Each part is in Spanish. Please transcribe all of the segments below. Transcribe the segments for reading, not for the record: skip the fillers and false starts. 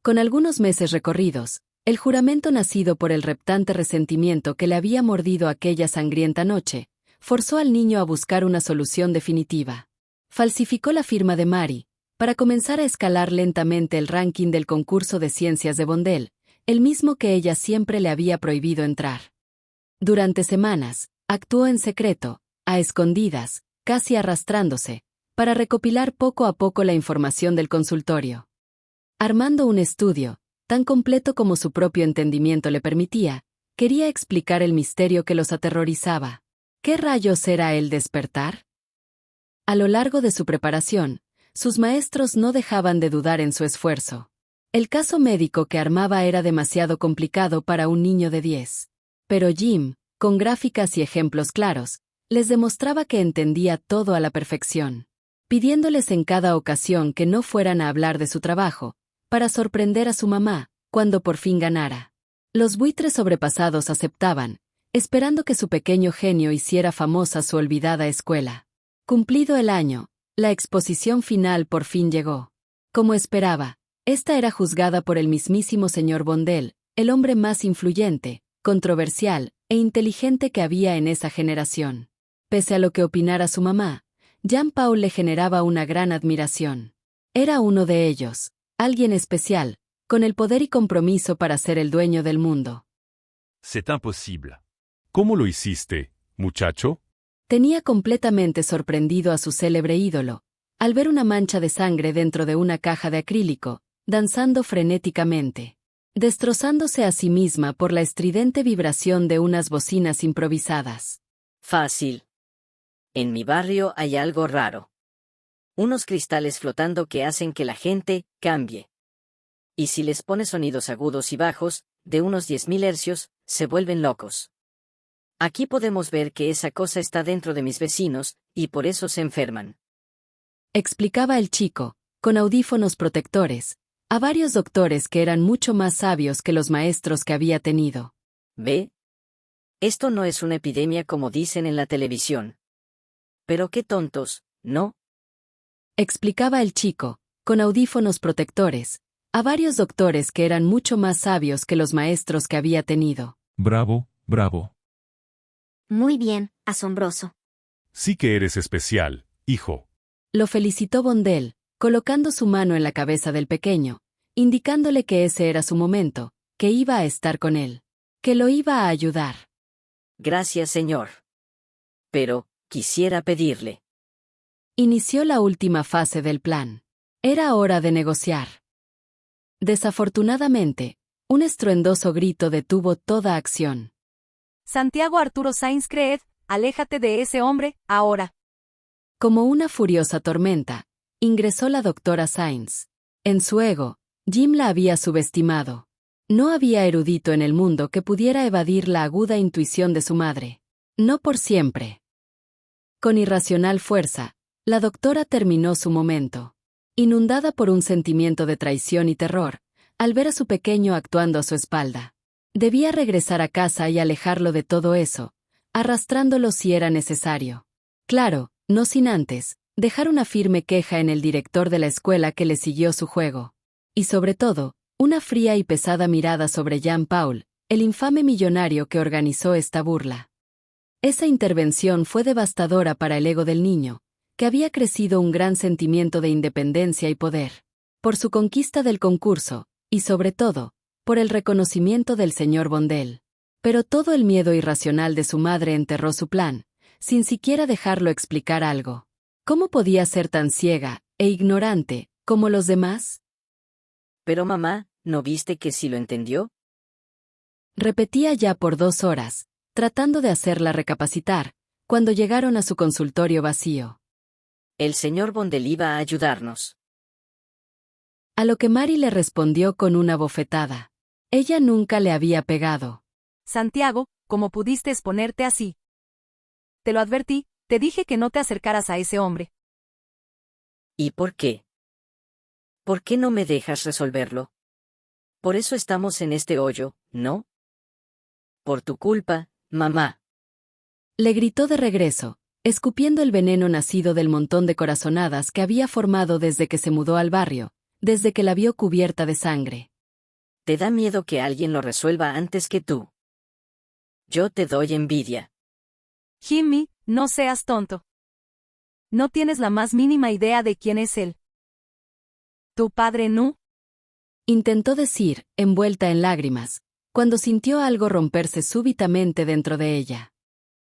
Con algunos meses recorridos, el juramento nacido por el reptante resentimiento que le había mordido aquella sangrienta noche, forzó al niño a buscar una solución definitiva. Falsificó la firma de Mary, para comenzar a escalar lentamente el ranking del concurso de ciencias de Bondel, el mismo que ella siempre le había prohibido entrar. Durante semanas, actuó en secreto, a escondidas, casi arrastrándose, para recopilar poco a poco la información del consultorio. Armando un estudio, tan completo como su propio entendimiento le permitía, quería explicar el misterio que los aterrorizaba. ¿Qué rayos era el despertar? A lo largo de su preparación, sus maestros no dejaban de dudar en su esfuerzo. El caso médico que armaba era demasiado complicado para un niño de 10. Pero Jim, con gráficas y ejemplos claros, les demostraba que entendía todo a la perfección, pidiéndoles en cada ocasión que no fueran a hablar de su trabajo, para sorprender a su mamá, cuando por fin ganara. Los buitres sobrepasados aceptaban, esperando que su pequeño genio hiciera famosa su olvidada escuela. Cumplido el año, la exposición final por fin llegó. Como esperaba, esta era juzgada por el mismísimo señor Bondel, el hombre más influyente, controversial e inteligente que había en esa generación. Pese a lo que opinara su mamá, Jean-Paul le generaba una gran admiración. Era uno de ellos, alguien especial, con el poder y compromiso para ser el dueño del mundo. C'est imposible. ¿Cómo lo hiciste, muchacho? Tenía completamente sorprendido a su célebre ídolo, al ver una mancha de sangre dentro de una caja de acrílico, danzando frenéticamente, destrozándose a sí misma por la estridente vibración de unas bocinas improvisadas. Fácil. En mi barrio hay algo raro. Unos cristales flotando que hacen que la gente cambie. Y si les pones sonidos agudos y bajos, de unos 10.000 hercios, se vuelven locos. Aquí podemos ver que esa cosa está dentro de mis vecinos, y por eso se enferman. Explicaba el chico, con audífonos protectores, a varios doctores que eran mucho más sabios que los maestros que había tenido. ¿Ve? Esto no es una epidemia como dicen en la televisión. Pero qué tontos, ¿no? Explicaba el chico, con audífonos protectores, a varios doctores que eran mucho más sabios que los maestros que había tenido. Bravo, bravo. Muy bien, asombroso. Sí que eres especial, hijo. Lo felicitó Bondel, colocando su mano en la cabeza del pequeño, indicándole que ese era su momento, que iba a estar con él, que lo iba a ayudar. Gracias, señor. Pero, quisiera pedirle. Inició la última fase del plan. Era hora de negociar. Desafortunadamente, un estruendoso grito detuvo toda acción. Santiago Arturo Sainz Creed, aléjate de ese hombre, ahora. Como una furiosa tormenta, ingresó la doctora Sainz. En su ego, Jim la había subestimado. No había erudito en el mundo que pudiera evadir la aguda intuición de su madre. No por siempre. Con irracional fuerza, la doctora terminó su momento. Inundada por un sentimiento de traición y terror, al ver a su pequeño actuando a su espalda. Debía regresar a casa y alejarlo de todo eso, arrastrándolo si era necesario. Claro, no sin antes, dejar una firme queja en el director de la escuela que le siguió su juego. Y sobre todo, una fría y pesada mirada sobre Jean-Paul, el infame millonario que organizó esta burla. Esa intervención fue devastadora para el ego del niño, que había crecido un gran sentimiento de independencia y poder. Por su conquista del concurso, y sobre todo, por el reconocimiento del señor Bondel. Pero todo el miedo irracional de su madre enterró su plan, sin siquiera dejarlo explicar algo. ¿Cómo podía ser tan ciega e ignorante como los demás? Pero mamá, ¿no viste que sí lo entendió? Repetía ya por 2 horas, tratando de hacerla recapacitar, cuando llegaron a su consultorio vacío. El señor Bondel iba a ayudarnos. A lo que Mary le respondió con una bofetada. Ella nunca le había pegado. Santiago, ¿cómo pudiste exponerte así? Te lo advertí, te dije que no te acercaras a ese hombre. ¿Y por qué? ¿Por qué no me dejas resolverlo? Por eso estamos en este hoyo, ¿no? Por tu culpa, mamá. Le gritó de regreso, escupiendo el veneno nacido del montón de corazonadas que había formado desde que se mudó al barrio, desde que la vio cubierta de sangre. Te da miedo que alguien lo resuelva antes que tú. Yo te doy envidia. Jimmy, no seas tonto. No tienes la más mínima idea de quién es él. ¿Tu padre no? Intentó decir, envuelta en lágrimas, cuando sintió algo romperse súbitamente dentro de ella.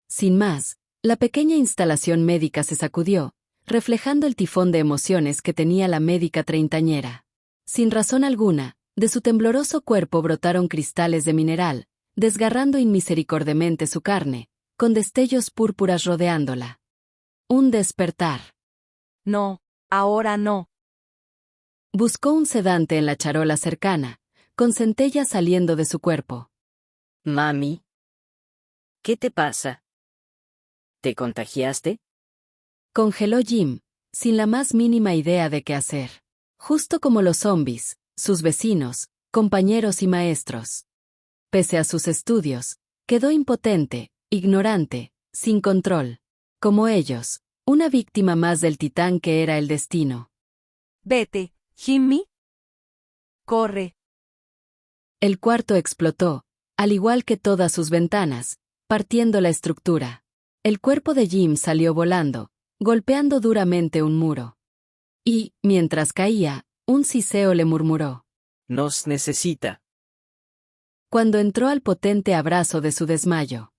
Sin más, la pequeña instalación médica se sacudió, reflejando el tifón de emociones que tenía la médica treintañera. Sin razón alguna, de su tembloroso cuerpo brotaron cristales de mineral, desgarrando inmisericordiamente su carne, con destellos púrpuras rodeándola. Un despertar. No, ahora no. Buscó un sedante en la charola cercana, con centellas saliendo de su cuerpo. Mami. ¿Qué te pasa? ¿Te contagiaste? Congeló Jim, sin la más mínima idea de qué hacer. Justo como los zombies, sus vecinos, compañeros y maestros. Pese a sus estudios, quedó impotente, ignorante, sin control. Como ellos, una víctima más del titán que era el destino. Vete, Jimmy. Corre. El cuarto explotó, al igual que todas sus ventanas, partiendo la estructura. El cuerpo de Jim salió volando, golpeando duramente un muro. Y, mientras caía, un siseo le murmuró. Nos necesita. Cuando entró al potente abrazo de su desmayo.